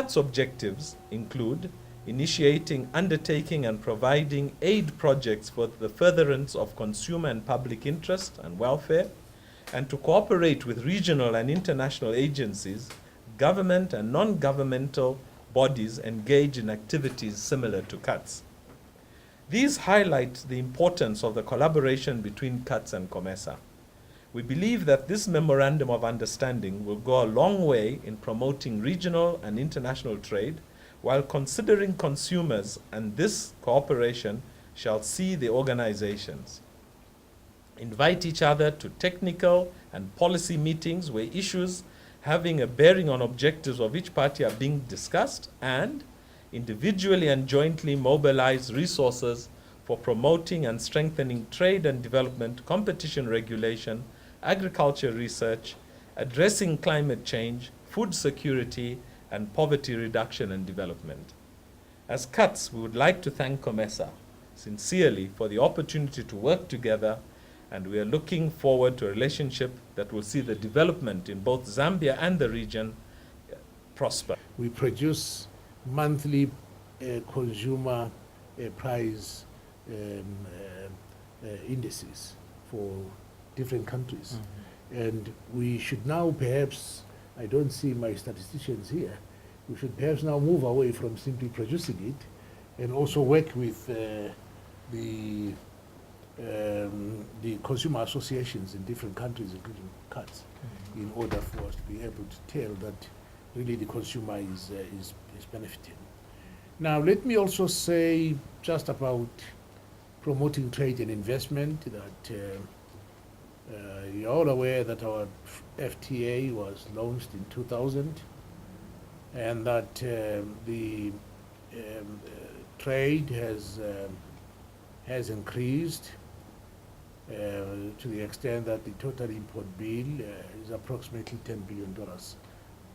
CUTS objectives include initiating, undertaking, and providing aid projects for the furtherance of consumer and public interest and welfare, and to cooperate with regional and international agencies, government and non-governmental bodies engaged in activities similar to CUTS. These highlight the importance of the collaboration between CUTS and COMESA. We believe that this Memorandum of Understanding will go a long way in promoting regional and international trade while considering consumers, and this cooperation shall see the organizations invite each other to technical and policy meetings where issues having a bearing on objectives of each party are being discussed, and individually and jointly mobilize resources for promoting and strengthening trade and development, competition regulation, agriculture research, addressing climate change, food security, and poverty reduction and development. As CUTS, we would like to thank COMESA sincerely for the opportunity to work together, and we are looking forward to a relationship that will see the development in both Zambia and the region prosper. We produce monthly consumer price indices for different countries. And we should now perhaps, I don't see my statisticians here, we should perhaps now move away from simply producing it and also work with the consumer associations in different countries, including CUTS, in order for us to be able to tell that really the consumer is benefiting. Now, let me also say just about promoting trade and investment that you're all aware that our FTA was launched in 2000, and that the trade has increased to the extent that the total import bill is approximately $10 billion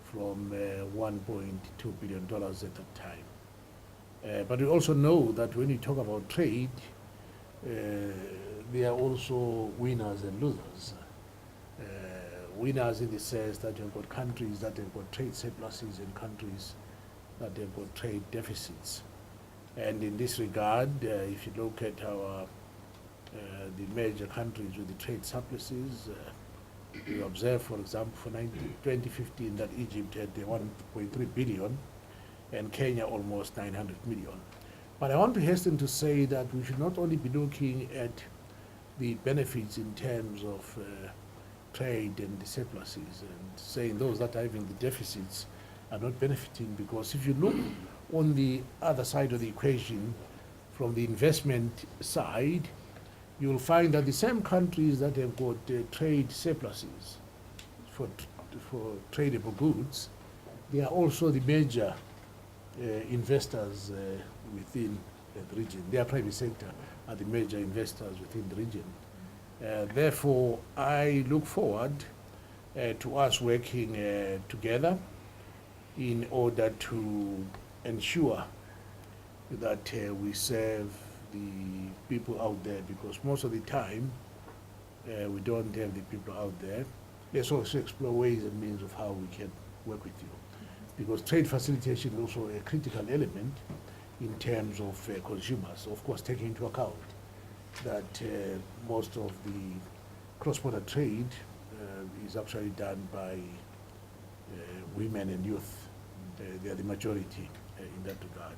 from $1.2 billion at that time. But we also know that when you talk about trade, there are also winners and losers. Winners in the sense that you've got countries that have got trade surpluses and countries that have got trade deficits. And in this regard, if you look at our the major countries with the trade surpluses, we observe, for example, for 2015 that Egypt had 1.3 billion and Kenya almost 900 million. But I want to hasten to say that we should not only be looking at the benefits in terms of trade and the surpluses and saying those that are having the deficits are not benefiting, because if you look on the other side of the equation, from the investment side, you will find that the same countries that have got trade surpluses for tradable goods, they are also the major investors within the region. Their private sector are the major investors within the region. Therefore, I look forward to us working together in order to ensure that we serve the people out there, because most of the time we don't have the people out there. Let's also explore ways and means of how we can work with you, because trade facilitation is also a critical element in terms of consumers, of course taking into account that most of the cross-border trade is actually done by women and youth. They are the majority in that regard.